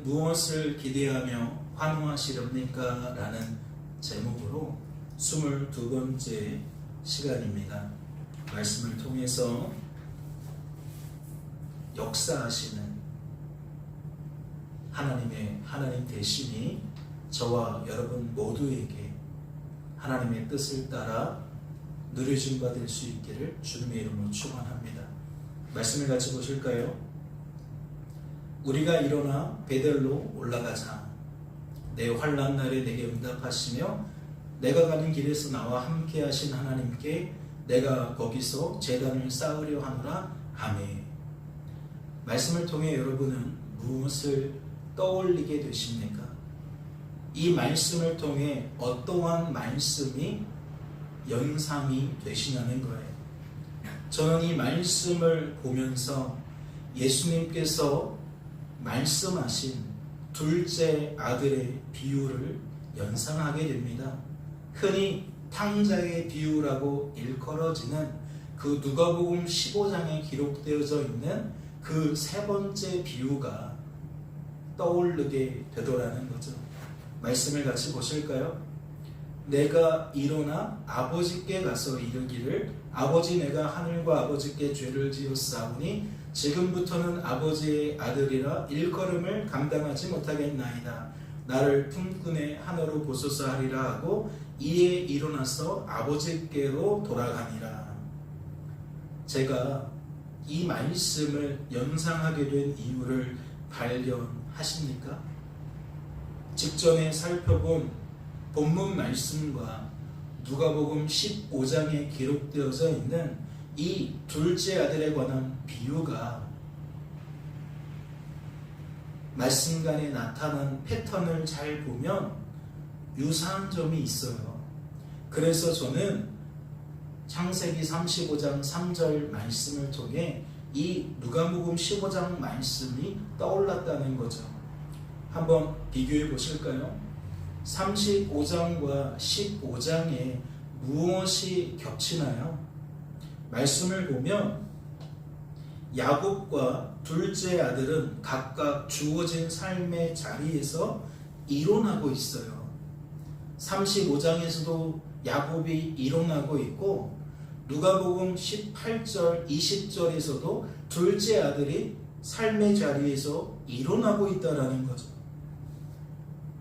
무엇을 기대하며 환호하시렵니까? 라는 제목으로 22번째 시간입니다. 말씀을 통해서 역사하시는 하나님 대신이 저와 여러분 모두에게 하나님의 뜻을 따라 누려진 바 될 수 있기를 주님의 이름으로 축원합니다. 말씀을 같이 보실까요? 우리가 일어나 베델로 올라가자. 내 환난 날에 내게 응답하시며 내가 가는 길에서 나와 함께 하신 하나님께 내가 거기서 제단을 쌓으려 하노라. 아멘. 말씀을 통해 여러분은 무엇을 떠올리게 되십니까? 이 말씀을 통해 어떠한 말씀이 연상이 되시냐는 거예요. 저는 이 말씀을 보면서 예수님께서 말씀하신 둘째 아들의 비유를 연상하게 됩니다. 흔히 탕자의 비유라고 일컬어지는 그 누가복음 15장에 기록되어져 있는 그 세 번째 비유가 떠오르게 되더라는 거죠. 말씀을 같이 보실까요? 내가 일어나 아버지께 가서 이르기를 아버지 내가 하늘과 아버지께 죄를 지었사오니 지금부터는 아버지의 아들이라 일컬음을 감당하지 못하겠나이다. 나를 품꾼의 하나로 보소서 하리라 하고 이에 일어나서 아버지께로 돌아가니라. 제가 이 말씀을 연상하게 된 이유를 발견하십니까? 직전에 살펴본 본문 말씀과 누가복음 15장에 기록되어져 있는 이 둘째 아들에 관한 비유가 말씀 간에 나타난 패턴을 잘 보면 유사한 점이 있어요. 그래서 저는 창세기 35장 3절 말씀을 통해 이 누가복음 15장 말씀이 떠올랐다는 거죠. 한번 비교해 보실까요? 35장과 15장에 무엇이 겹치나요? 말씀을 보면 야곱과 둘째 아들은 각각 주어진 삶의 자리에서 이론하고 있어요. 35장에서도 야곱이 이론하고 있고 누가복음 18절 20절에서도 둘째 아들이 삶의 자리에서 이론하고 있다라는 거죠.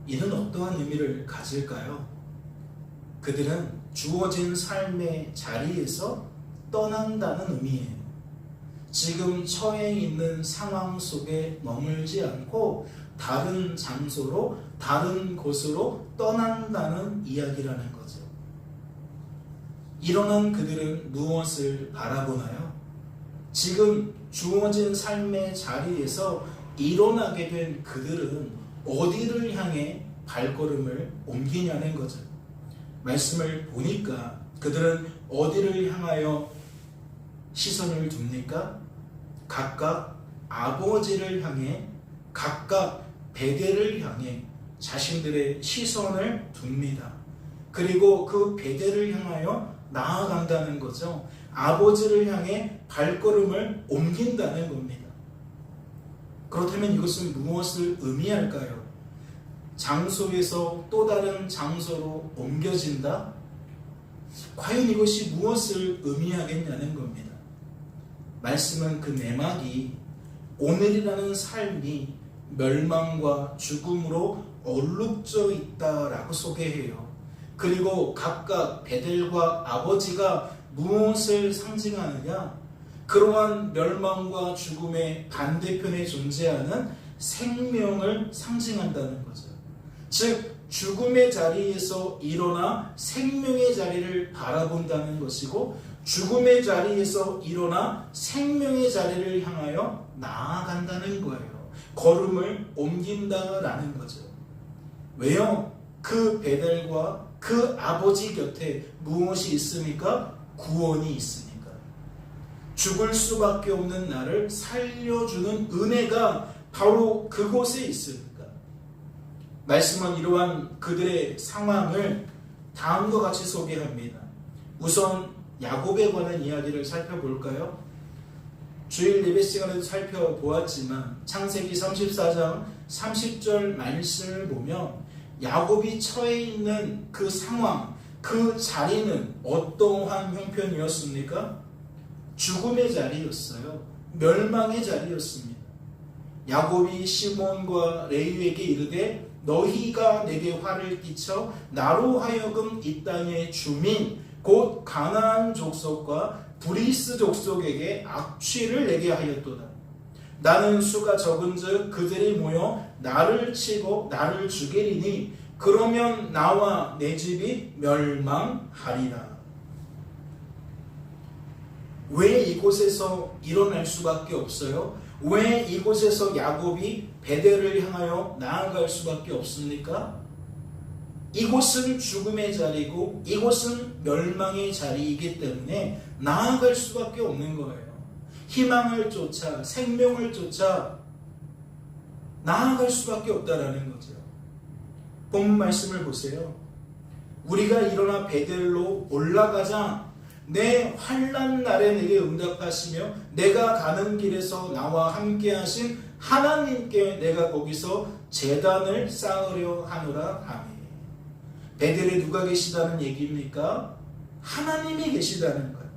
이는 어떠한 의미를 가질까요? 그들은 주어진 삶의 자리에서 떠난다는 의미예요. 지금 처해 있는 상황 속에 머물지 않고 다른 장소로 다른 곳으로 떠난다는 이야기라는 거죠. 일어난 그들은 무엇을 바라보나요? 지금 주어진 삶의 자리에서 일어나게 된 그들은 어디를 향해 발걸음을 옮기냐는 거죠. 말씀을 보니까 그들은 어디를 향하여 시선을 둡니까? 각각 아버지를 향해, 각각 베델을 향해 자신들의 시선을 둡니다. 그리고 그 베델을 향하여 나아간다는 거죠. 아버지를 향해 발걸음을 옮긴다는 겁니다. 그렇다면 이것은 무엇을 의미할까요? 장소에서 또 다른 장소로 옮겨진다? 과연 이것이 무엇을 의미하겠냐는 겁니다. 말씀은 그 내막이 오늘이라는 삶이 멸망과 죽음으로 얼룩져 있다라고 소개해요. 그리고 각각 베델과 아버지가 무엇을 상징하느냐? 그러한 멸망과 죽음의 반대편에 존재하는 생명을 상징한다는 거죠. 즉 죽음의 자리에서 일어나 생명의 자리를 바라본다는 것이고 죽음의 자리에서 일어나 생명의 자리를 향하여 나아간다는 거예요. 걸음을 옮긴다라는 거죠. 왜요? 그 베델과 그 아버지 곁에 무엇이 있습니까? 구원이 있으니까. 죽을 수밖에 없는 나를 살려주는 은혜가 바로 그곳에 있으니까. 말씀은 이러한 그들의 상황을 다음과 같이 소개합니다. 우선 야곱에 관한 이야기를 살펴볼까요? 주일 예배 시간에도 살펴보았지만 창세기 34장 30절 말씀을 보면 야곱이 처해 있는 그 상황, 그 자리는 어떠한 형편이었습니까? 죽음의 자리였어요. 멸망의 자리였습니다. 야곱이 시몬과 레위에게 이르되 너희가 내게 화를 끼쳐 나로 하여금 이 땅의 주민 곧 가나안 족속과 브리스 족속에게 악취를 내게 하였도다. 나는 수가 적은즉 그들이 모여 나를 치고 나를 죽이리니 그러면 나와 내 집이 멸망하리라. 왜 이곳에서 일어날 수밖에 없어요? 왜 이곳에서 야곱이 베델을 향하여 나아갈 수밖에 없습니까? 이곳은 죽음의 자리고 이곳은 멸망의 자리이기 때문에 나아갈 수밖에 없는 거예요. 희망을 쫓아 생명을 쫓아 나아갈 수밖에 없다라는 거죠. 본문 말씀을 보세요. 우리가 일어나 베델로 올라가자 내 환난 날에 내게 응답하시며 내가 가는 길에서 나와 함께 하신 하나님께 내가 거기서 제단을 쌓으려 하노라 하니. 베델에 누가 계시다는 얘기입니까? 하나님이 계시다는 거예요.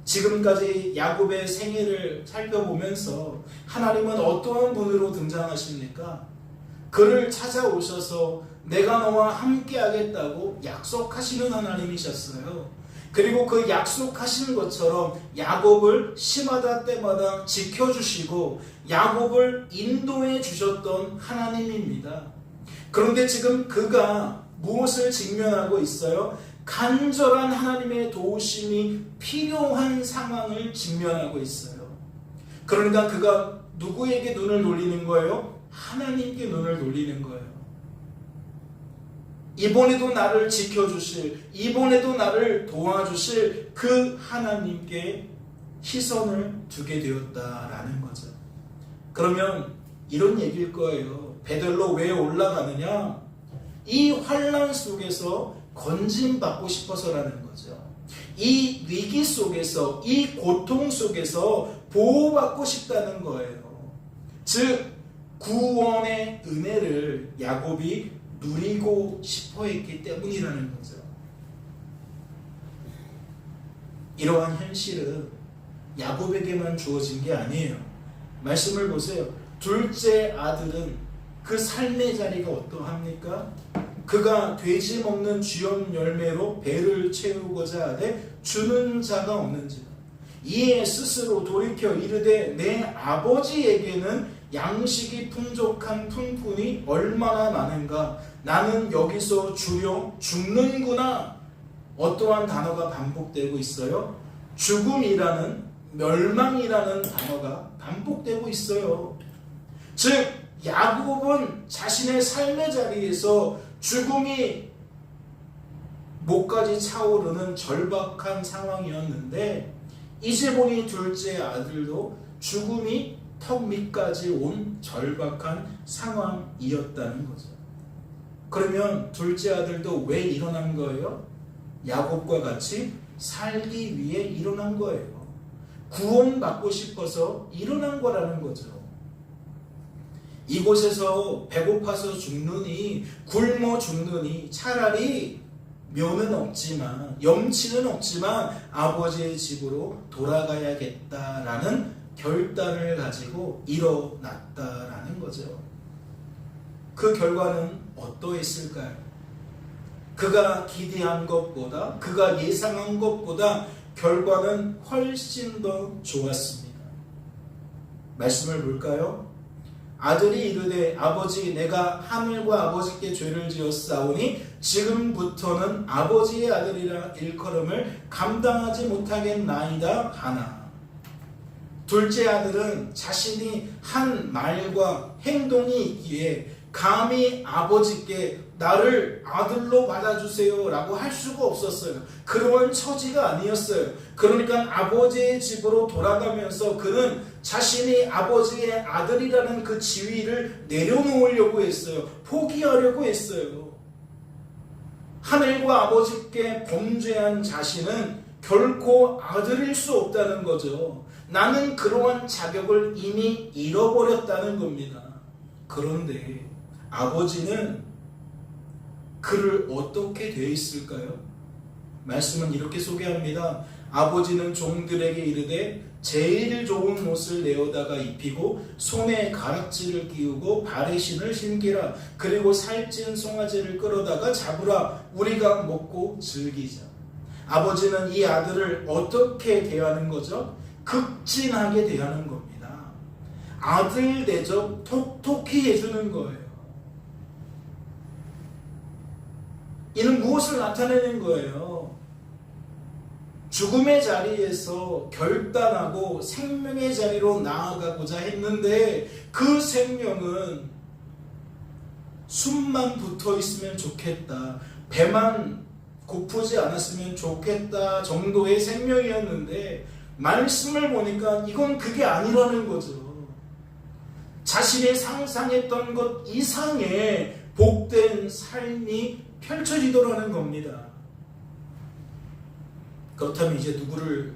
지금까지 야곱의 생애를 살펴보면서 하나님은 어떠한 분으로 등장하십니까? 그를 찾아오셔서 내가 너와 함께 하겠다고 약속하시는 하나님이셨어요. 그리고 그 약속하신 것처럼 야곱을 시마다 때마다 지켜주시고 야곱을 인도해 주셨던 하나님입니다. 그런데 지금 그가 무엇을 직면하고 있어요? 간절한 하나님의 도우심이 필요한 상황을 직면하고 있어요. 그러니까 그가 누구에게 눈을 돌리는 거예요? 하나님께 눈을 돌리는 거예요. 이번에도 나를 지켜주실, 이번에도 나를 도와주실 그 하나님께 시선을 두게 되었다라는 거죠. 그러면 이런 얘기일 거예요. 베델로 왜 올라가느냐? 이 환난 속에서 건짐받고 싶어서라는 거죠. 이 위기 속에서, 이 고통 속에서 보호받고 싶다는 거예요. 즉 구원의 은혜를 야곱이 누리고 싶어 했기 때문이라는 거죠. 이러한 현실은 야곱에게만 주어진 게 아니에요. 말씀을 보세요. 둘째 아들은 그 삶의 자리가 어떠합니까? 그가 돼지 먹는 쥐염 열매로 배를 채우고자 하되 주는 자가 없는지라. 이에 스스로 돌이켜 이르되 내 아버지에게는 양식이 풍족한 품꾼이 얼마나 많은가. 나는 여기서 주려 죽는구나. 어떠한 단어가 반복되고 있어요? 죽음이라는, 멸망이라는 단어가 반복되고 있어요. 즉 야곱은 자신의 삶의 자리에서 죽음이 목까지 차오르는 절박한 상황이었는데 이제 보니 둘째 아들도 죽음이 턱 밑까지 온 절박한 상황이었다는 거죠. 그러면 둘째 아들도 왜 일어난 거예요? 야곱과 같이 살기 위해 일어난 거예요. 구원받고 싶어서 일어난 거라는 거죠. 이곳에서 배고파서 죽느니 굶어 죽느니 차라리 묘는 없지만 염치는 없지만 아버지의 집으로 돌아가야겠다라는 결단을 가지고 일어났다라는 거죠. 그 결과는 어떠했을까요? 그가 기대한 것보다, 그가 예상한 것보다 결과는 훨씬 더 좋았습니다. 말씀을 볼까요? 아들이 이르되 아버지 내가 하늘과 아버지께 죄를 지었사오니 지금부터는 아버지의 아들이라 일컬음을 감당하지 못하겠나이다 하나. 둘째 아들은 자신이 한 말과 행동이 있기에 감히 아버지께 나를 아들로 받아주세요 라고 할 수가 없었어요. 그런 처지가 아니었어요. 그러니까 아버지의 집으로 돌아가면서 그는 자신이 아버지의 아들이라는 그 지위를 내려놓으려고 했어요. 포기하려고 했어요. 하늘과 아버지께 범죄한 자신은 결코 아들일 수 없다는 거죠. 나는 그러한 자격을 이미 잃어버렸다는 겁니다. 그런데 아버지는 그를 어떻게 되어 있을까요? 말씀은 이렇게 소개합니다. 아버지는 종들에게 이르되 제일 좋은 옷을 내어다가 입히고 손에 가락지를 끼우고 발에 신을 신기라. 그리고 살찐 송아지를 끌어다가 잡으라. 우리가 먹고 즐기자. 아버지는 이 아들을 어떻게 대하는 거죠? 극진하게 대하는 겁니다. 아들 대접 톡톡히 해주는 거예요. 이는 무엇을 나타내는 거예요? 죽음의 자리에서 결단하고 생명의 자리로 나아가고자 했는데 그 생명은 숨만 붙어 있으면 좋겠다, 배만 고프지 않았으면 좋겠다 정도의 생명이었는데 말씀을 보니까 이건 그게 아니라는 거죠. 자신이 상상했던 것 이상의 복된 삶이 펼쳐지더라는 겁니다. 그렇다면 이제 누구를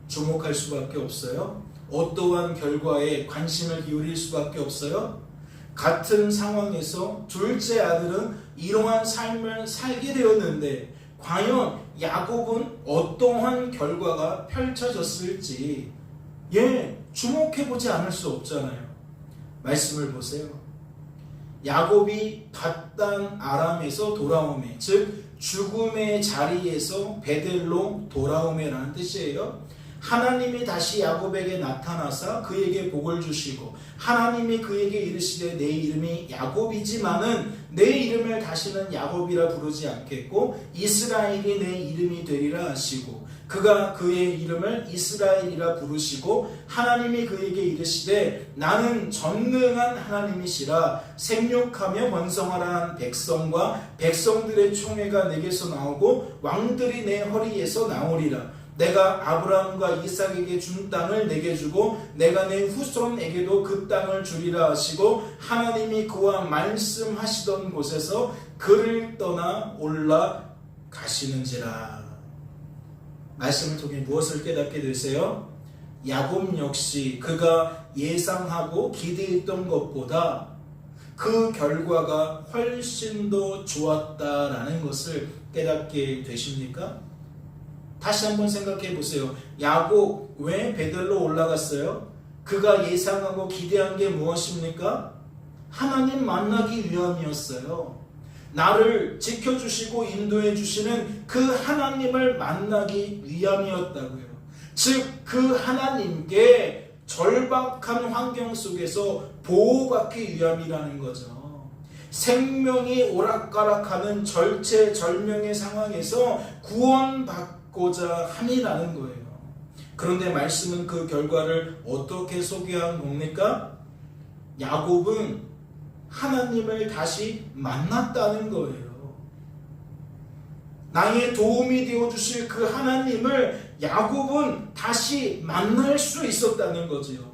주목할 수밖에 없어요? 어떠한 결과에 관심을 기울일 수밖에 없어요? 같은 상황에서 둘째 아들은 이러한 삶을 살게 되었는데 과연 야곱은 어떠한 결과가 펼쳐졌을지 주목해보지 않을 수 없잖아요. 말씀을 보세요. 야곱이 밧단 아람에서 돌아오매, 즉 죽음의 자리에서 베델로 돌아오매라는 뜻이에요. 하나님이 다시 야곱에게 나타나사 그에게 복을 주시고 하나님이 그에게 이르시되 내 이름이 야곱이지만은 내 이름을 다시는 야곱이라 부르지 않겠고 이스라엘이 내 이름이 되리라 하시고 그가 그의 이름을 이스라엘이라 부르시고 하나님이 그에게 이르시되 나는 전능한 하나님이시라 생육하며 번성하라는 백성과 백성들의 총회가 내게서 나오고 왕들이 내 허리에서 나오리라. 내가 아브라함과 이삭에게 준 땅을 내게 주고 내가 내 후손에게도 그 땅을 주리라 하시고 하나님이 그와 말씀하시던 곳에서 그를 떠나 올라가시는지라. 말씀을 통해 무엇을 깨닫게 되세요? 야곱 역시 그가 예상하고 기대했던 것보다 그 결과가 훨씬 더 좋았다라는 것을 깨닫게 되십니까? 다시 한번 생각해 보세요. 야곱 왜 베델로 올라갔어요? 그가 예상하고 기대한 게 무엇입니까? 하나님 만나기 위함이었어요. 나를 지켜주시고 인도해 주시는 그 하나님을 만나기 위함이었다고요. 즉 그 하나님께 절박한 환경 속에서 보호받기 위함이라는 거죠. 생명이 오락가락하는 절체절명의 상황에서 구원받고자 함이라는 거예요. 그런데 말씀은 그 결과를 어떻게 소개한 겁니까? 야곱은 하나님을 다시 만났다는 거예요. 나의 도움이 되어주실 그 하나님을 야곱은 다시 만날 수 있었다는 거지요.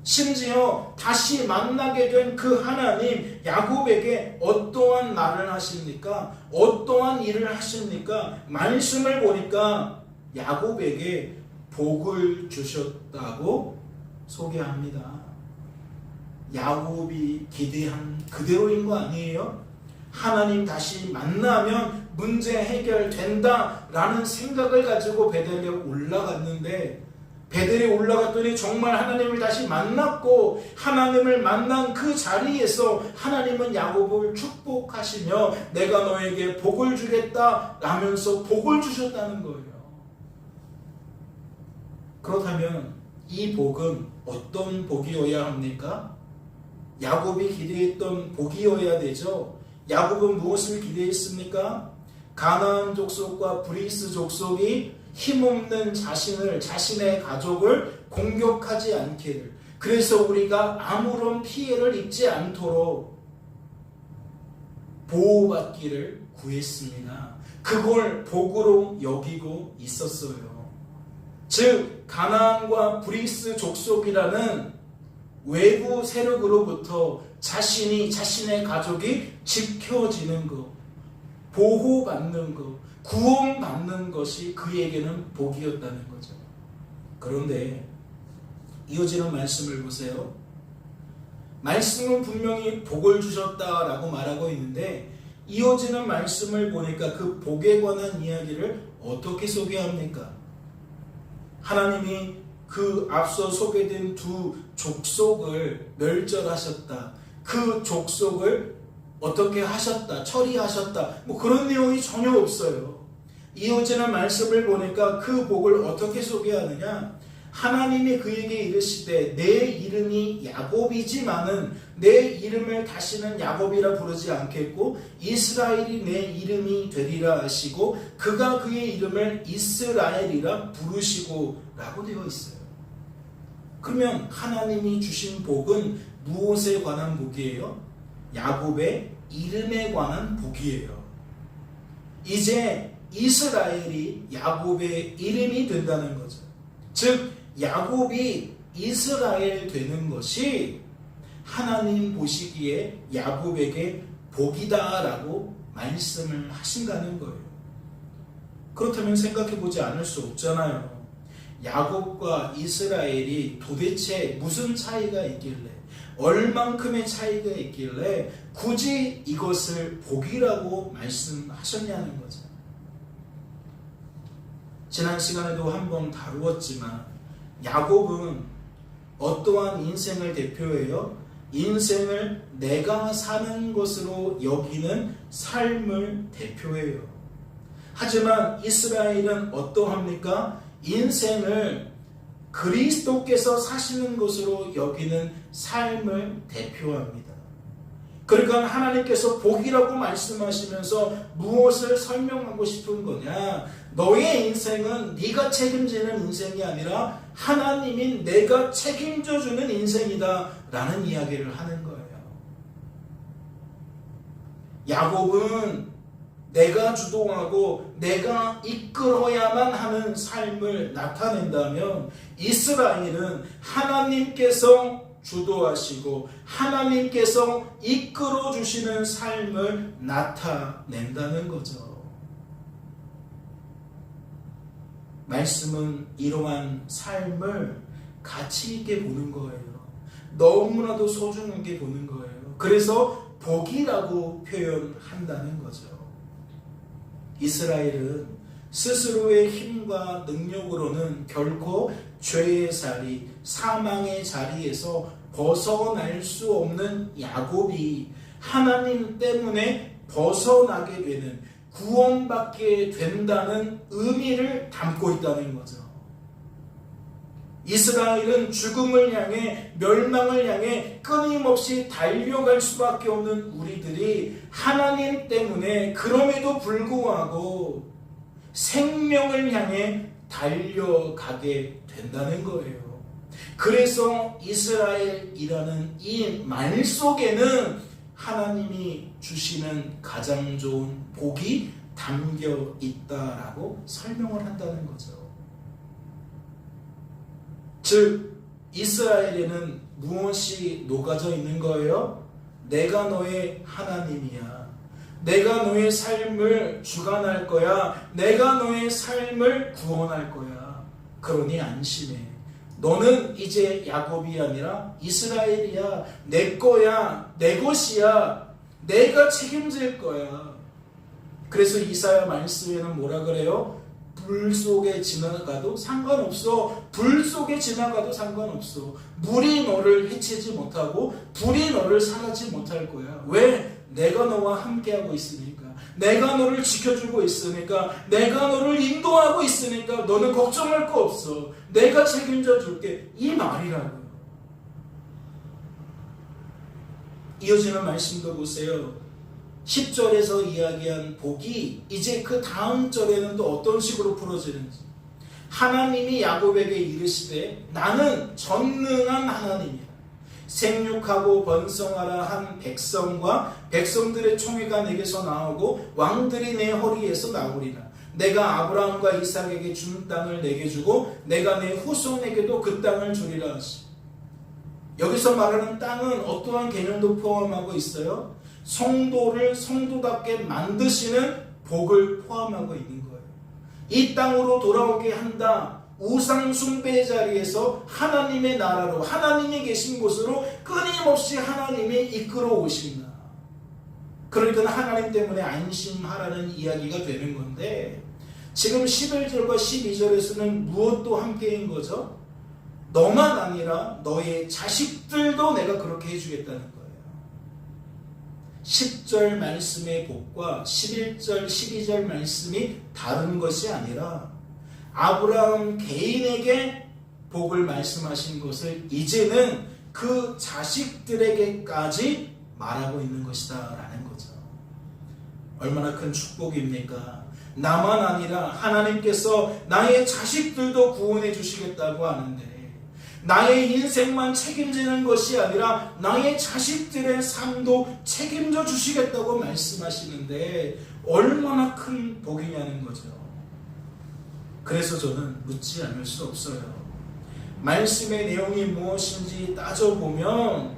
심지어 다시 만나게 된 그 하나님, 야곱에게 어떠한 말을 하십니까? 어떠한 일을 하십니까? 말씀을 보니까 야곱에게 복을 주셨다고 소개합니다. 야곱이 기대한 그대로인 거 아니에요? 하나님 다시 만나면 문제 해결된다 라는 생각을 가지고 베델에 올라갔는데 베델에 올라갔더니 정말 하나님을 다시 만났고 하나님을 만난 그 자리에서 하나님은 야곱을 축복하시며 내가 너에게 복을 주겠다 라면서 복을 주셨다는 거예요. 그렇다면 이 복은 어떤 복이어야 합니까? 야곱이 기대했던 복이어야 되죠. 야곱은 무엇을 기대했습니까? 가나안 족속과 브리스 족속이 힘없는 자신의 가족을 공격하지 않기를, 그래서 우리가 아무런 피해를 입지 않도록 보호받기를 구했습니다. 그걸 복으로 여기고 있었어요. 즉 가나안과 브리스 족속이라는 외부 세력으로부터 자신의 가족이 지켜지는 것, 보호받는 것, 구원받는 것이 그에게는 복이었다는 거죠. 그런데 이어지는 말씀을 보세요. 말씀은 분명히 복을 주셨다라고 말하고 있는데 이어지는 말씀을 보니까 그 복에 관한 이야기를 어떻게 소개합니까? 하나님이 그 앞서 소개된 두 족속을 멸절하셨다. 그 족속을 어떻게 하셨다. 처리하셨다. 뭐 그런 내용이 전혀 없어요. 이어지는 말씀을 보니까 그 복을 어떻게 소개하느냐? 하나님이 그에게 이르시되 내 이름이 야곱이지만은 내 이름을 다시는 야곱이라 부르지 않겠고 이스라엘이 내 이름이 되리라 하시고 그가 그의 이름을 이스라엘이라 부르시고 라고 되어 있어요. 그러면 하나님이 주신 복은 무엇에 관한 복이에요? 야곱의 이름에 관한 복이에요. 이제 이스라엘이 야곱의 이름이 된다는 거죠. 즉 야곱이 이스라엘 되는 것이 하나님 보시기에 야곱에게 복이다라고 말씀을 하신다는 거예요. 그렇다면 생각해보지 않을 수 없잖아요. 야곱과 이스라엘이 도대체 무슨 차이가 있길래, 얼만큼의 차이가 있길래 굳이 이것을 복이라고 말씀하셨냐는 거죠. 지난 시간에도 한번 다루었지만 야곱은 어떠한 인생을 대표해요? 인생을 내가 사는 것으로 여기는 삶을 대표해요. 하지만 이스라엘은 어떠합니까? 인생을 그리스도께서 사시는 것으로 여기는 삶을 대표합니다. 그러니까 하나님께서 복이라고 말씀하시면서 무엇을 설명하고 싶은 거냐? 너의 인생은 네가 책임지는 인생이 아니라 하나님인 내가 책임져주는 인생이다 라는 이야기를 하는 거예요. 야곱은 내가 주동하고 내가 이끌어야만 하는 삶을 나타낸다면 이스라엘은 하나님께서 주도하시고 하나님께서 이끌어 주시는 삶을 나타낸다는 거죠. 말씀은 이러한 삶을 가치 있게 보는 거예요. 너무나도 소중하게 보는 거예요. 그래서 복이라고 표현한다는 거죠. 이스라엘은 스스로의 힘과 능력으로는 결코 죄의 자리, 사망의 자리에서 벗어날 수 없는 야곱이 하나님 때문에 벗어나게 되는, 구원받게 된다는 의미를 담고 있다는 거죠. 이스라엘은 죽음을 향해, 멸망을 향해 끊임없이 달려갈 수밖에 없는 우리들이 하나님 때문에 그럼에도 불구하고 생명을 향해 달려가게 된다는 거예요. 그래서 이스라엘이라는 이 말 속에는 하나님이 주시는 가장 좋은 복이 담겨 있다라고 설명을 한다는 거죠. 즉 이스라엘에는 무엇이 녹아져 있는 거예요? 내가 너의 하나님이야. 내가 너의 삶을 주관할 거야. 내가 너의 삶을 구원할 거야. 그러니 안심해. 너는 이제 야곱이 아니라 이스라엘이야. 내 거야. 내 것이야. 내가 책임질 거야. 그래서 이사야 말씀에는 뭐라 그래요? 불 속에 지나가도 상관없어. 불 속에 지나가도 상관없어. 물이 너를 해치지 못하고 불이 너를 상하지 못할 거야. 왜? 내가 너와 함께하고 있으니까. 내가 너를 지켜주고 있으니까. 내가 너를 인도하고 있으니까 너는 걱정할 거 없어. 내가 책임져 줄게. 이 말이라고요. 이어지는 말씀도 보세요. 10절에서 이야기한 복이 이제 그 다음 절에는 또 어떤 식으로 풀어지는지. 하나님이 야곱에게 이르시되 나는 전능한 하나님이야. 생육하고 번성하라 한 백성과 백성들의 총회가 내게서 나오고 왕들이 내 허리에서 나오리라. 내가 아브라함과 이삭에게 준 땅을 내게 주고 내가 내 후손에게도 그 땅을 주리라 하시. 여기서 말하는 땅은 어떠한 개념도 포함하고 있어요? 성도를 성도답게 만드시는 복을 포함하고 있는 거예요. 이 땅으로 돌아오게 한다. 우상 숭배의 자리에서 하나님의 나라로, 하나님이 계신 곳으로 끊임없이 하나님이 이끌어 오신다. 그러니까 하나님 때문에 안심하라는 이야기가 되는 건데, 지금 11절과 12절에서는 무엇도 함께인 거죠? 너만 아니라 너의 자식들도 내가 그렇게 해주겠다는 거예요. 10절 말씀의 복과 11절, 12절 말씀이 다른 것이 아니라 아브라함 개인에게 복을 말씀하신 것을 이제는 그 자식들에게까지 말하고 있는 것이다 라는 거죠. 얼마나 큰 축복입니까? 나만 아니라 하나님께서 나의 자식들도 구원해 주시겠다고 하는데, 나의 인생만 책임지는 것이 아니라 나의 자식들의 삶도 책임져 주시겠다고 말씀하시는데 얼마나 큰 복이냐는 거죠. 그래서 저는 묻지 않을 수 없어요. 말씀의 내용이 무엇인지 따져보면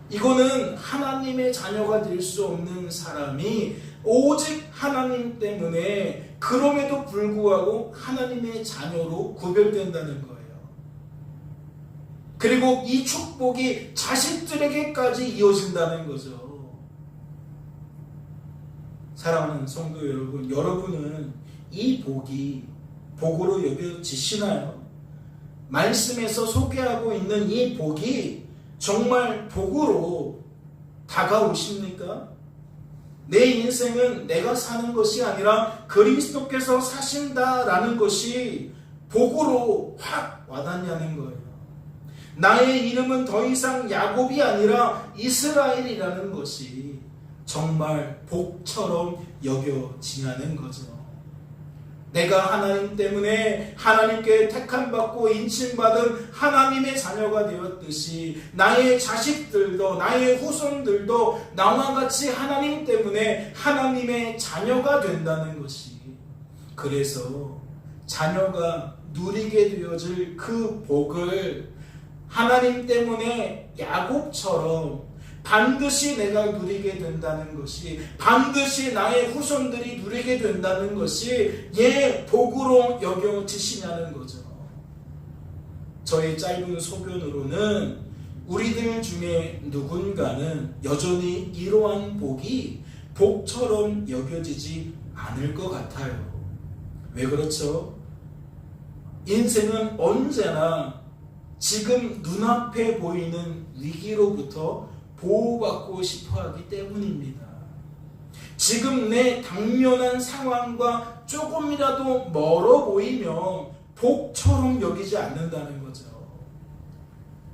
이거는 하나님의 자녀가 될 수 없는 사람이 오직 하나님 때문에 그럼에도 불구하고 하나님의 자녀로 구별된다는 거예요. 그리고 이 축복이 자식들에게까지 이어진다는 거죠. 사랑하는 성도 여러분, 여러분은 이 복이 복으로 여겨지시나요? 말씀에서 소개하고 있는 이 복이 정말 복으로 다가오십니까? 내 인생은 내가 사는 것이 아니라 그리스도께서 사신다라는 것이 복으로 확 와닿냐는 거예요. 나의 이름은 더 이상 야곱이 아니라 이스라엘이라는 것이 정말 복처럼 여겨지냐는 거죠. 내가 하나님 때문에 하나님께 택함받고 인침받은 하나님의 자녀가 되었듯이 나의 자식들도, 나의 후손들도 나와 같이 하나님 때문에 하나님의 자녀가 된다는 것이, 그래서 자녀가 누리게 되어질 그 복을 하나님 때문에 야곱처럼 반드시 내가 누리게 된다는 것이, 반드시 나의 후손들이 누리게 된다는 것이 복으로 여겨지시냐는 거죠. 저의 짧은 소견으로는 우리들 중에 누군가는 여전히 이러한 복이 복처럼 여겨지지 않을 것 같아요. 왜 그렇죠? 인생은 언제나 지금 눈앞에 보이는 위기로부터 보호받고 싶어 하기 때문입니다. 지금 내 당면한 상황과 조금이라도 멀어 보이면 복처럼 여기지 않는다는 거죠.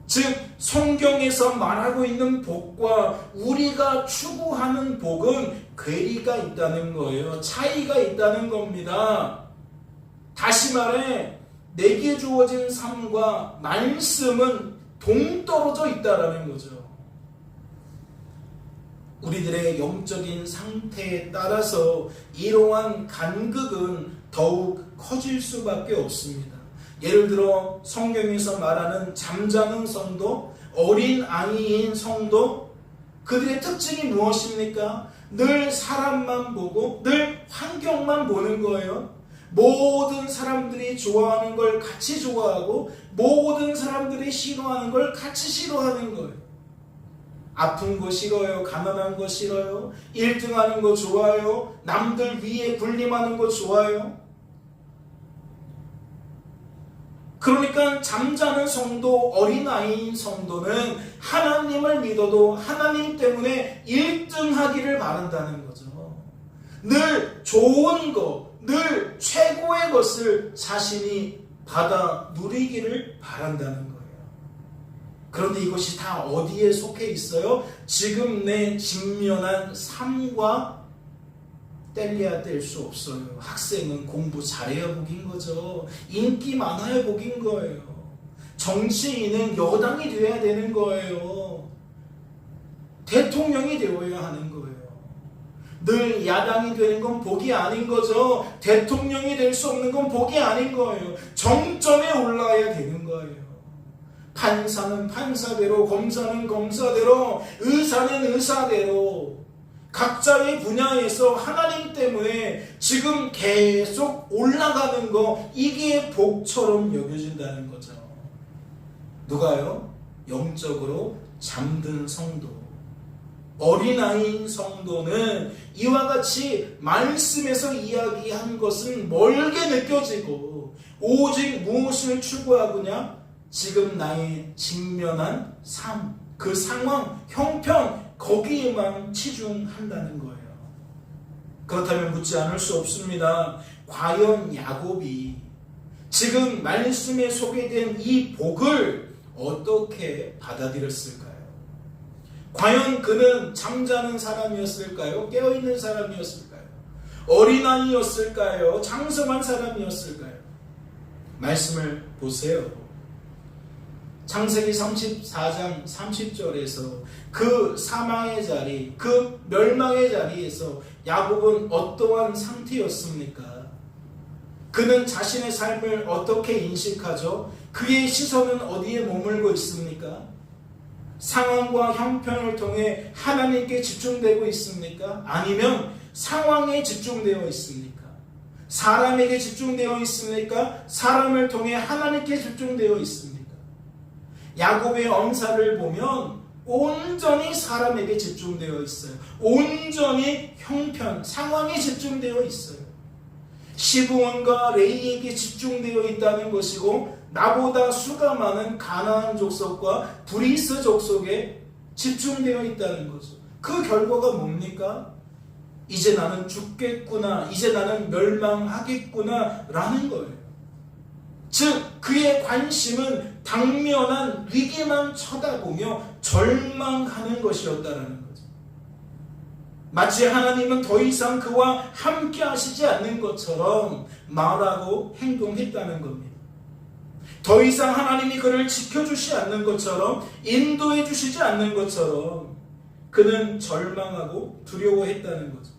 즉, 성경에서 말하고 있는 복과 우리가 추구하는 복은 괴리가 있다는 거예요. 차이가 있다는 겁니다. 다시 말해, 내게 주어진 삶과 말씀은 동떨어져 있다는 거죠. 우리들의 영적인 상태에 따라서 이러한 간극은 더욱 커질 수밖에 없습니다. 예를 들어 성경에서 말하는 잠자는 성도, 어린 아이인 성도, 그들의 특징이 무엇입니까? 늘 사람만 보고 늘 환경만 보는 거예요. 모든 사람들이 좋아하는 걸 같이 좋아하고 모든 사람들이 싫어하는 걸 같이 싫어하는 거예요. 아픈 거 싫어요. 가난한 거 싫어요. 1등하는 거 좋아요. 남들 위에 군림하는 거 좋아요. 그러니까 잠자는 성도, 어린아이인 성도는 하나님을 믿어도 하나님 때문에 1등하기를 바란다는 거죠. 늘 좋은 거, 늘 최고의 것을 자신이 받아 누리기를 바란다는 거예요. 그런데 이것이 다 어디에 속해 있어요? 지금 내 직면한 삶과 뗄래야 뗄 수 없어요. 학생은 공부 잘해야 복인 거죠. 인기 많아야 복인 거예요. 정치인은 여당이 돼야 되는 거예요. 대통령이 되어야 하는 거예요. 늘 야당이 되는 건 복이 아닌 거죠. 대통령이 될 수 없는 건 복이 아닌 거예요. 정점에 올라야 되는 거예요. 판사는 판사대로, 검사는 검사대로, 의사는 의사대로, 각자의 분야에서 하나님 때문에 지금 계속 올라가는 거, 이게 복처럼 여겨진다는 거죠. 누가요? 영적으로 잠든 성도, 어린아이인 성도는 이와 같이 말씀에서 이야기한 것은 멀게 느껴지고 오직 무엇을 추구하느냐? 지금 나의 직면한 삶, 그 상황, 형편, 거기에만 치중한다는 거예요. 그렇다면 묻지 않을 수 없습니다. 과연 야곱이 지금 말씀에 소개된 이 복을 어떻게 받아들였을까요? 과연 그는 잠자는 사람이었을까요? 깨어있는 사람이었을까요? 어린아이였을까요? 장성한 사람이었을까요? 말씀을 보세요. 창세기 34장 30절에서 그 사망의 자리, 그 멸망의 자리에서 야곱은 어떠한 상태였습니까? 그는 자신의 삶을 어떻게 인식하죠? 그의 시선은 어디에 머물고 있습니까? 상황과 형편을 통해 하나님께 집중되고 있습니까? 아니면 상황에 집중되어 있습니까? 사람에게 집중되어 있습니까? 사람을 통해 하나님께 집중되어 있습니까? 야곱의 언사를 보면 온전히 사람에게 집중되어 있어요. 온전히 형편, 상황에 집중되어 있어요. 시브온과 레이에게 집중되어 있다는 것이고, 나보다 수가 많은 가나안 족속과 브리스 족속에 집중되어 있다는 거죠. 그 결과가 뭡니까? 이제 나는 죽겠구나, 이제 나는 멸망하겠구나 라는 거예요. 즉 그의 관심은 당면한 위기만 쳐다보며 절망하는 것이었다라는 거죠. 마치 하나님은 더 이상 그와 함께 하시지 않는 것처럼 말하고 행동했다는 겁니다. 더 이상 하나님이 그를 지켜주지 않는 것처럼, 인도해 주시지 않는 것처럼 그는 절망하고 두려워했다는 거죠.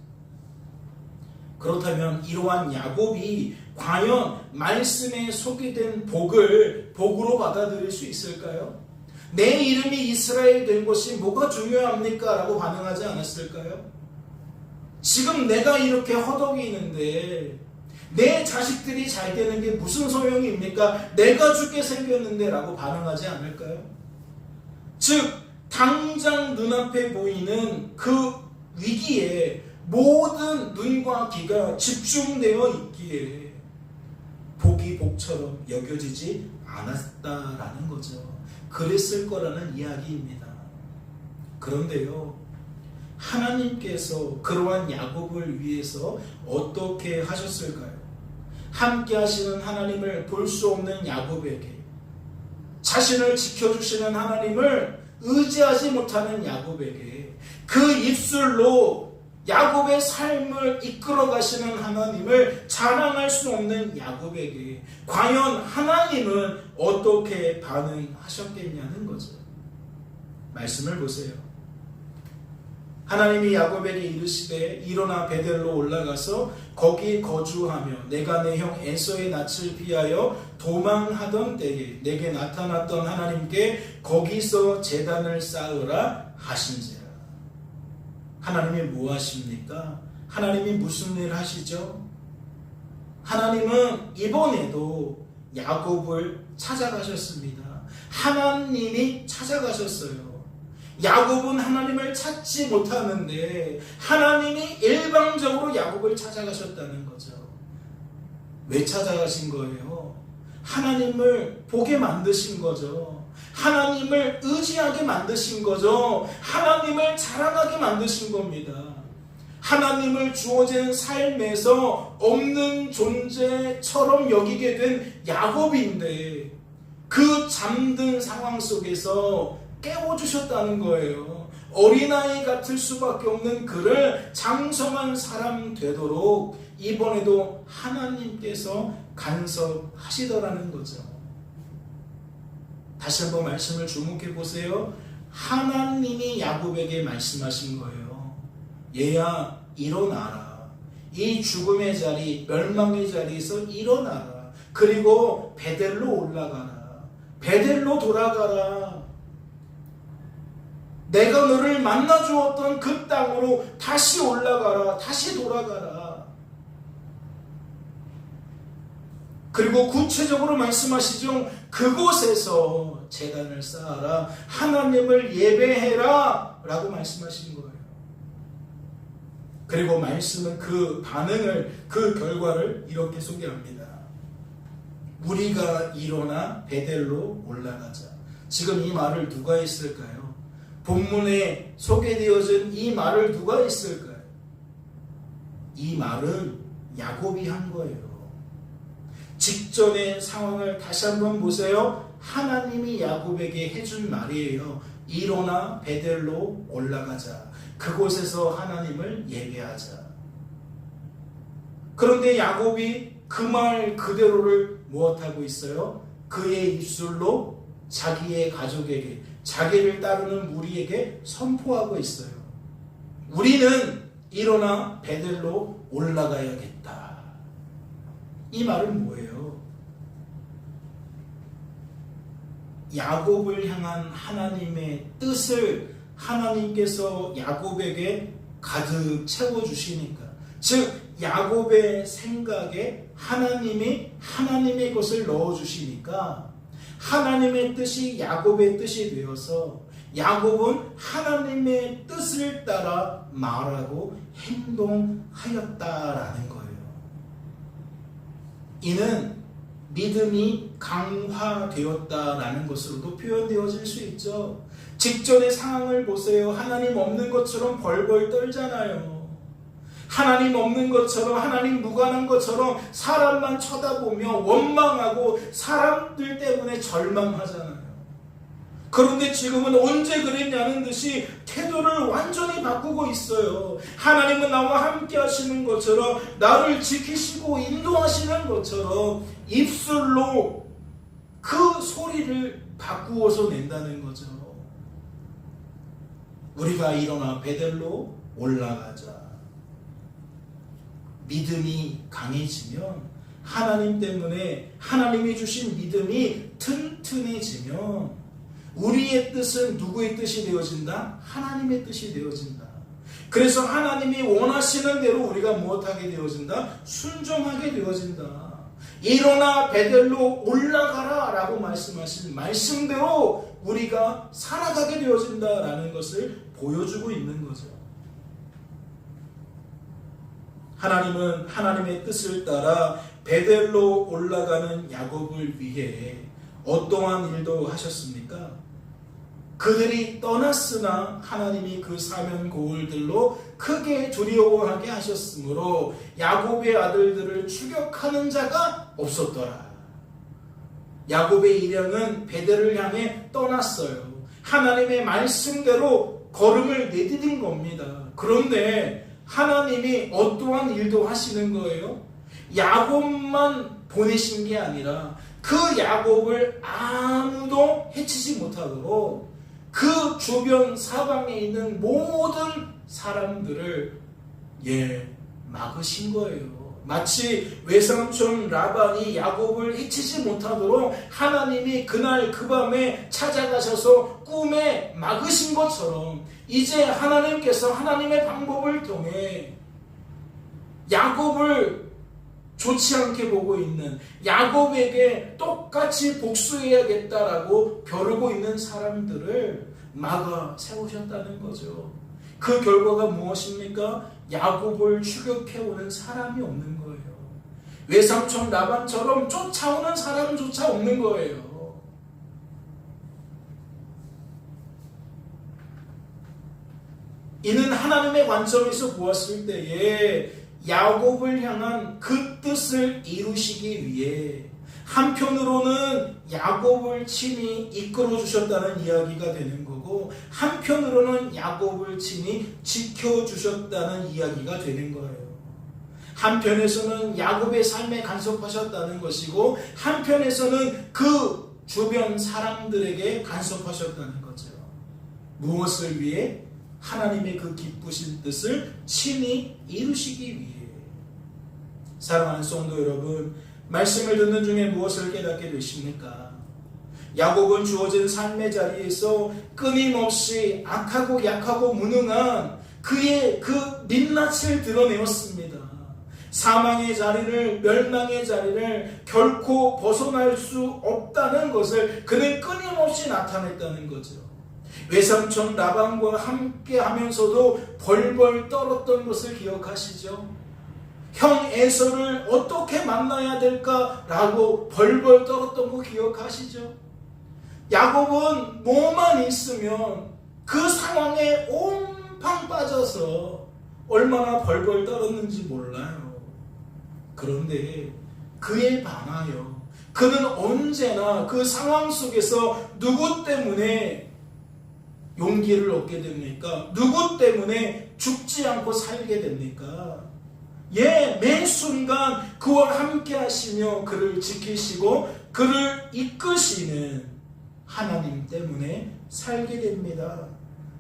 그렇다면 이러한 야곱이 과연 말씀에 소개된 복을 복으로 받아들일 수 있을까요? 내 이름이 이스라엘 된 것이 뭐가 중요합니까? 라고 반응하지 않았을까요? 지금 내가 이렇게 허덕이는데 내 자식들이 잘 되는 게 무슨 소용입니까? 내가 죽게 생겼는데 라고 반응하지 않을까요? 즉 당장 눈앞에 보이는 그 위기에 모든 눈과 귀가 집중되어 있기에 복이 복처럼 여겨지지 않았다라는 거죠. 그랬을 거라는 이야기입니다. 그런데요, 하나님께서 그러한 야곱을 위해서 어떻게 하셨을까요? 함께 하시는 하나님을 볼 수 없는 야곱에게, 자신을 지켜주시는 하나님을 의지하지 못하는 야곱에게, 그 입술로 야곱의 삶을 이끌어 가시는 하나님을 자랑할 수 없는 야곱에게 과연 하나님은 어떻게 반응하셨겠냐는 거죠. 말씀을 보세요. 하나님이 야곱에게 이르시되 일어나 베델로 올라가서 거기 거주하며 내가 내 형 에서의 낯을 피하여 도망하던 때에 내게 나타났던 하나님께 거기서 제단을 쌓으라 하신지라. 하나님이 뭐 하십니까? 하나님이 무슨 일 하시죠? 하나님은 이번에도 야곱을 찾아가셨습니다. 하나님이 찾아가셨어요. 야곱은 하나님을 찾지 못하는데 하나님이 일방적으로 야곱을 찾아가셨다는 거죠. 왜 찾아가신 거예요? 하나님을 보게 만드신 거죠. 하나님을 의지하게 만드신 거죠. 하나님을 자랑하게 만드신 겁니다. 하나님을 주어진 삶에서 없는 존재처럼 여기게 된 야곱인데 그 잠든 상황 속에서 깨워주셨다는 거예요. 어린아이 같을 수밖에 없는 그를 장성한 사람 되도록 이번에도 하나님께서 간섭하시더라는 거죠. 다시 한번 말씀을 주목해 보세요. 하나님이 야곱에게 말씀하신 거예요. 얘야 일어나라. 이 죽음의 자리, 멸망의 자리에서 일어나라. 그리고 베델로 올라가라. 베델로 돌아가라. 내가 너를 만나 주었던 그 땅으로 다시 올라가라. 다시 돌아가라. 그리고 구체적으로 말씀하시죠. 그곳에서 제단을 쌓아라. 하나님을 예배해라. 라고 말씀하신 거예요. 그리고 말씀은 그 반응을, 그 결과를 이렇게 소개합니다. 우리가 일어나 베델로 올라가자. 지금 이 말을 누가 했을까요? 본문에 소개되어진 이 말을 누가 했을까요? 이 말은 야곱이 한 거예요. 직전의 상황을 다시 한번 보세요. 하나님이 야곱에게 해준 말이에요. 일어나 베델로 올라가자. 그곳에서 하나님을 예배하자. 그런데 야곱이 그 말 그대로를 무엇하고 있어요? 그의 입술로 자기의 가족에게, 자기를 따르는 무리에게 선포하고 있어요. 우리는 일어나 베델로 올라가야겠다. 이 말은 뭐예요? 야곱을 향한 하나님의 뜻을 하나님께서 야곱에게 가득 채워주시니까, 즉 야곱의 생각에 하나님이 하나님의 것을 넣어주시니까 하나님의 뜻이 야곱의 뜻이 되어서 야곱은 하나님의 뜻을 따라 말하고 행동하였다라는 거예요. 이는 믿음이 강화되었다라는 것으로도 표현되어질 수 있죠. 직전의 상황을 보세요. 하나님 없는 것처럼 벌벌 떨잖아요. 하나님 없는 것처럼, 하나님 무관한 것처럼 사람만 쳐다보며 원망하고 사람들 때문에 절망하잖아요. 그런데 지금은 언제 그랬냐는 듯이 태도를 완전히 바꾸고 있어요. 하나님은 나와 함께 하시는 것처럼, 나를 지키시고 인도하시는 것처럼 입술로 그 소리를 바꾸어서 낸다는 거죠. 우리가 일어나 베델로 올라가자. 믿음이 강해지면, 하나님 때문에 하나님이 주신 믿음이 튼튼해지면 우리의 뜻은 누구의 뜻이 되어진다? 하나님의 뜻이 되어진다. 그래서 하나님이 원하시는 대로 우리가 무엇하게 되어진다? 순종하게 되어진다. 일어나 베델로 올라가라 라고 말씀하신 말씀대로 우리가 살아가게 되어진다라는 것을 보여주고 있는 거죠. 하나님은 하나님의 뜻을 따라 베델로 올라가는 야곱을 위해 어떠한 일도 하셨습니까? 그들이 떠났으나 하나님이 그 사면 고울들로 크게 두려워하게 하셨으므로 야곱의 아들들을 추격하는 자가 없었더라. 야곱의 일행은 베델을 향해 떠났어요. 하나님의 말씀대로 걸음을 내디딘 겁니다. 그런데 하나님이 어떠한 일도 하시는 거예요? 야곱만 보내신 게 아니라 그 야곱을 아무도 해치지 못하도록 그 주변 사방에 있는 모든 사람들을 막으신 거예요. 마치 외삼촌 라반이 야곱을 해치지 못하도록 하나님이 그날 그 밤에 찾아가셔서 꿈에 막으신 것처럼 이제 하나님께서 하나님의 방법을 통해 야곱을 좋지 않게 보고 있는, 야곱에게 똑같이 복수해야겠다라고 벼르고 있는 사람들을 막아 세우셨다는 거죠. 그 결과가 무엇입니까? 야곱을 추격해오는 사람이 없는 거예요. 외삼촌 라반처럼 쫓아오는 사람조차 없는 거예요. 이는 하나님의 관점에서 보았을 때에 야곱을 향한 그 뜻을 이루시기 위해 한편으로는 야곱을 친히 이끌어 주셨다는 이야기가 되는 거고, 한편으로는 야곱을 친히 지켜주셨다는 이야기가 되는 거예요. 한편에서는 야곱의 삶에 간섭하셨다는 것이고, 한편에서는 그 주변 사람들에게 간섭하셨다는 거죠. 무엇을 위해? 하나님의 그 기쁘신 뜻을 친히 이루시기 위해. 사랑하는 성도 여러분, 말씀을 듣는 중에 무엇을 깨닫게 되십니까? 야곱은 주어진 삶의 자리에서 끊임없이 악하고 약하고 무능한 그의 그 민낯을 드러내었습니다. 사망의 자리를, 멸망의 자리를 결코 벗어날 수 없다는 것을 그는 끊임없이 나타냈다는 거죠. 외삼촌 라반과 함께 하면서도 벌벌 떨었던 것을 기억하시죠? 형 에서를 어떻게 만나야 될까라고 벌벌 떨었던 거 기억하시죠? 야곱은 뭐만 있으면 그 상황에 온팡 빠져서 얼마나 벌벌 떨었는지 몰라요. 그런데 그에 반하여 그는 언제나 그 상황 속에서 누구 때문에 용기를 얻게 됩니까? 누구 때문에 죽지 않고 살게 됩니까? 매 순간 그와 함께 하시며 그를 지키시고 그를 이끄시는 하나님 때문에 살게 됩니다.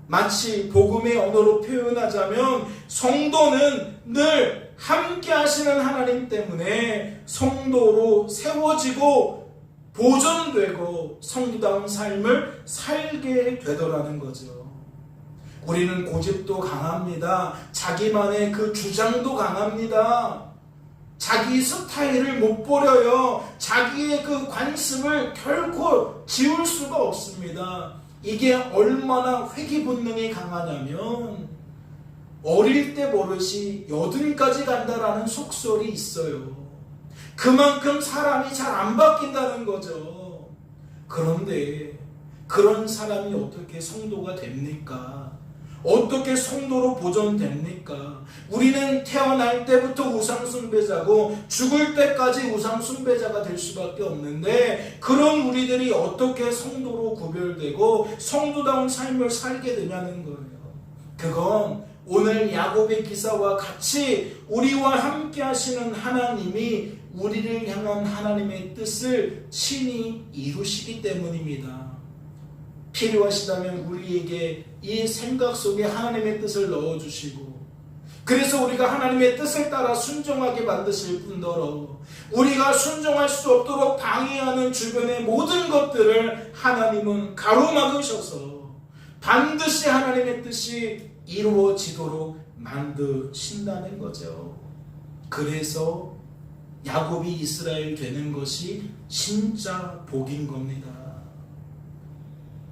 마치 복음의 언어로 표현하자면 성도는 늘 함께 하시는 하나님 때문에 성도로 세워지고 보존되고 성도다운 삶을 살게 되더라는 거죠. 우리는 고집도 강합니다. 자기만의 그 주장도 강합니다. 자기 스타일을 못 버려요. 자기의 그 관습을 결코 지울 수가 없습니다. 이게 얼마나 회귀 본능이 강하냐면 어릴 때 버릇이 여든까지 간다라는 속설이 있어요. 그만큼 사람이 잘 안 바뀐다는 거죠. 그런데 그런 사람이 어떻게 성도가 됩니까? 어떻게 성도로 보존됩니까? 우리는 태어날 때부터 우상숭배자고 죽을 때까지 우상숭배자가 될 수밖에 없는데 그런 우리들이 어떻게 성도로 구별되고 성도다운 삶을 살게 되냐는 거예요. 그건 오늘 야곱의 기사와 같이 우리와 함께 하시는 하나님이 우리를 향한 하나님의 뜻을 친히 이루시기 때문입니다. 필요하시다면 우리에게 이 생각 속에 하나님의 뜻을 넣어주시고 그래서 우리가 하나님의 뜻을 따라 순종하게 만드실 뿐더러 우리가 순종할 수 없도록 방해하는 주변의 모든 것들을 하나님은 가로막으셔서 반드시 하나님의 뜻이 이루어지도록 만드신다는 거죠. 그래서 야곱이 이스라엘 되는 것이 진짜 복인 겁니다.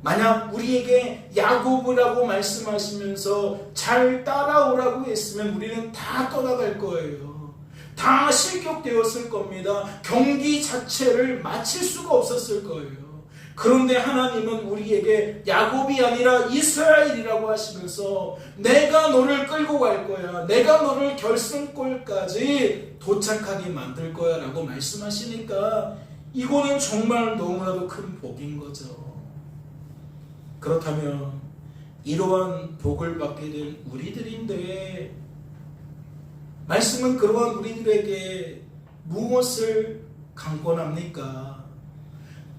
만약 우리에게 야곱이라고 말씀하시면서 잘 따라오라고 했으면 우리는 다 떠나갈 거예요. 다 실격되었을 겁니다. 경기 자체를 마칠 수가 없었을 거예요. 그런데 하나님은 우리에게 야곱이 아니라 이스라엘이라고 하시면서 내가 너를 끌고 갈 거야. 내가 너를 결승골까지 도착하게 만들 거야 라고 말씀하시니까 이거는 정말 너무나도 큰 복인 거죠. 그렇다면 이러한 복을 받게 된 우리들인데 말씀은 그러한 우리들에게 무엇을 강권합니까?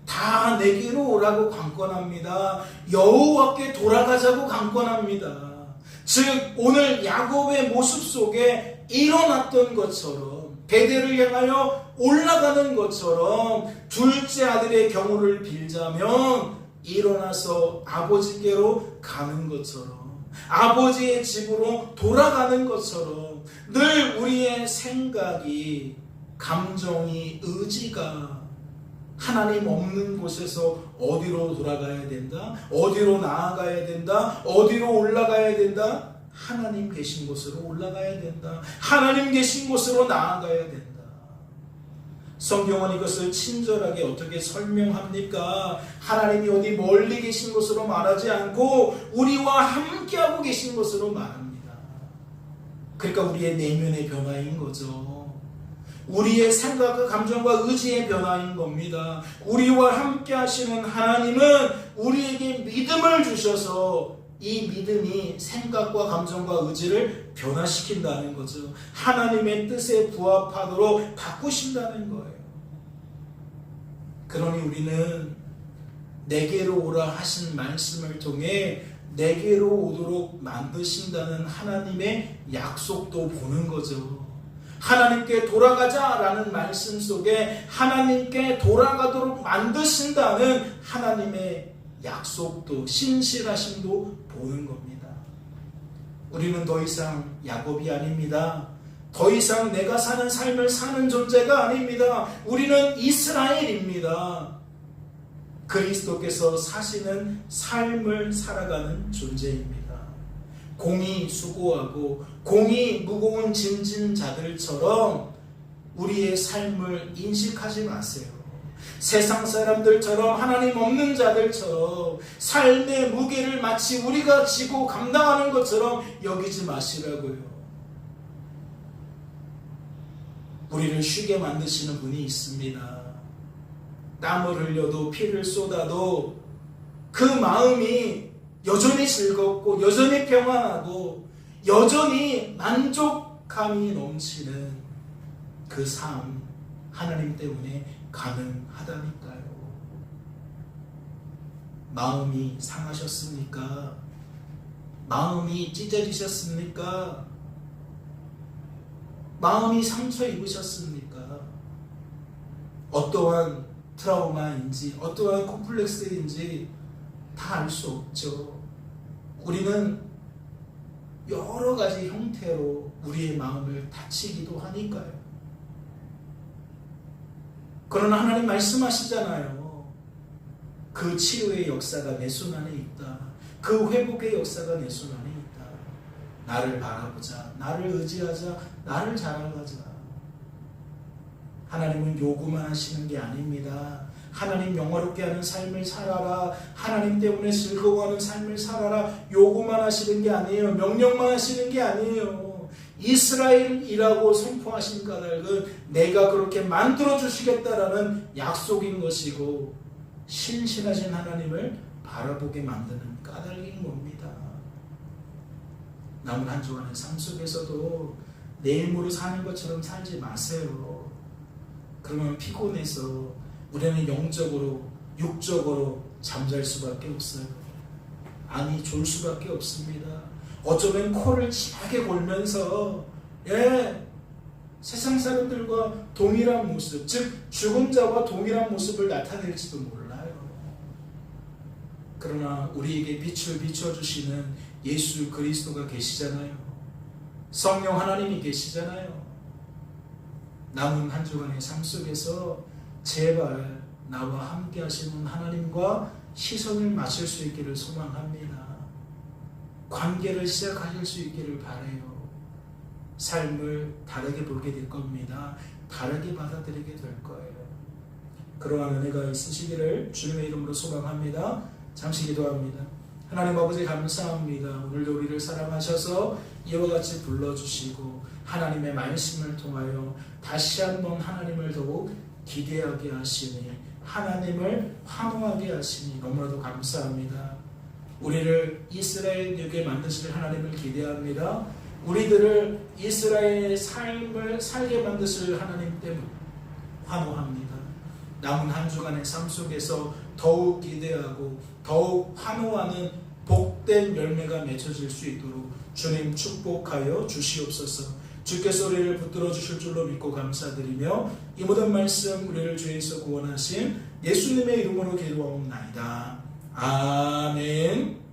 다 내게로 오라고 강권합니다. 여호와께 돌아가자고 강권합니다. 즉 오늘 야곱의 모습 속에 일어났던 것처럼 베델을 향하여 올라가는 것처럼 둘째 아들의 경우를 빌자면 일어나서 아버지께로 가는 것처럼 아버지의 집으로 돌아가는 것처럼 늘 우리의 생각이 감정이 의지가 하나님 없는 곳에서 어디로 돌아가야 된다? 어디로 나아가야 된다? 어디로 올라가야 된다? 하나님 계신 곳으로 올라가야 된다. 하나님 계신 곳으로 나아가야 된다. 성경은 이것을 친절하게 어떻게 설명합니까? 하나님이 어디 멀리 계신 곳으로 말하지 않고 우리와 함께하고 계신 곳으로 말합니다. 그러니까 우리의 내면의 변화인 거죠. 우리의 생각과 감정과 의지의 변화인 겁니다. 우리와 함께 하시는 하나님은 우리에게 믿음을 주셔서 이 믿음이 생각과 감정과 의지를 변화시킨다는 거죠. 하나님의 뜻에 부합하도록 바꾸신다는 거예요. 그러니 우리는 내게로 오라 하신 말씀을 통해 내게로 오도록 만드신다는 하나님의 약속도 보는 거죠. 하나님께 돌아가자라는 말씀 속에 하나님께 돌아가도록 만드신다는 하나님의 약속도 신실하심도 보는 겁니다. 우리는 더 이상 야곱이 아닙니다. 더 이상 내가 사는 삶을 사는 존재가 아닙니다. 우리는 이스라엘입니다. 그리스도께서 사시는 삶을 살아가는 존재입니다. 공이 수고하고 공이 무거운 짐진 자들처럼 우리의 삶을 인식하지 마세요. 세상 사람들처럼 하나님 없는 자들처럼 삶의 무게를 마치 우리가 지고 감당하는 것처럼 여기지 마시라고요. 우리를 쉬게 만드시는 분이 있습니다. 땀을 흘려도 피를 쏟아도 그 마음이 여전히 즐겁고 여전히 평안하고 여전히 만족감이 넘치는 그 삶, 하나님 때문에 가능하다니까요. 마음이 상하셨습니까? 마음이 찢어지셨습니까? 마음이 상처 입으셨습니까? 어떠한 트라우마인지 어떠한 콤플렉스인지 다 알 수 없죠. 우리는 여러 가지 형태로 우리의 마음을 다치기도 하니까요. 그러나 하나님 말씀하시잖아요. 그 치유의 역사가 내 손 안에 있다. 그 회복의 역사가 내 손 안에 있다. 나를 바라보자. 나를 의지하자. 나를 자랑하자. 하나님은 요구만 하시는 게 아닙니다. 하나님 영화롭게 하는 삶을 살아라. 하나님 때문에 즐거워하는 삶을 살아라. 요구만 하시는 게 아니에요. 명령만 하시는 게 아니에요. 이스라엘이라고 선포하신 까닭은 내가 그렇게 만들어 주시겠다라는 약속인 것이고 신실하신 하나님을 바라보게 만드는 까닭인 겁니다. 남은 한 주간의 삶 속에서도 내 힘으로 사는 것처럼 살지 마세요. 그러면 피곤해서 우리는 영적으로 육적으로 잠잘 수밖에 없어요. 아니 졸 수밖에 없습니다. 어쩌면 코를 심하게 골면서 세상 사람들과 동일한 모습, 즉 죽은 자와 동일한 모습을 나타낼지도 몰라요. 그러나 우리에게 빛을 비춰주시는 예수 그리스도가 계시잖아요. 성령 하나님이 계시잖아요. 남은 한 주간의 삶 속에서 제발 나와 함께 하시는 하나님과 시선을 맞출 수 있기를 소망합니다. 관계를 시작하실 수 있기를 바라요. 삶을 다르게 보게 될 겁니다. 다르게 받아들이게 될 거예요. 그러한 은혜가 있으시기를 주님의 이름으로 소망합니다. 잠시 기도합니다. 하나님 아버지 감사합니다. 오늘도 우리를 사랑하셔서 이와 같이 불러주시고 하나님의 말씀을 통하여 다시 한번 하나님을 더욱 기대하게 하시니 하나님을 환호하게 하시니 너무나도 감사합니다. 우리를 이스라엘에게 만드실 하나님을 기대합니다. 우리들을 이스라엘의 삶을 살게 만드실 하나님 때문에 환호합니다. 남은 한 주간의 삶 속에서 더욱 기대하고 더욱 환호하는 복된 열매가 맺혀질 수 있도록 주님 축복하여 주시옵소서. 주께서 우리를 붙들어 주실 줄로 믿고 감사드리며 이 모든 말씀 우리를 주에서 구원하신 예수님의 이름으로 기도하옵나이다. 아멘.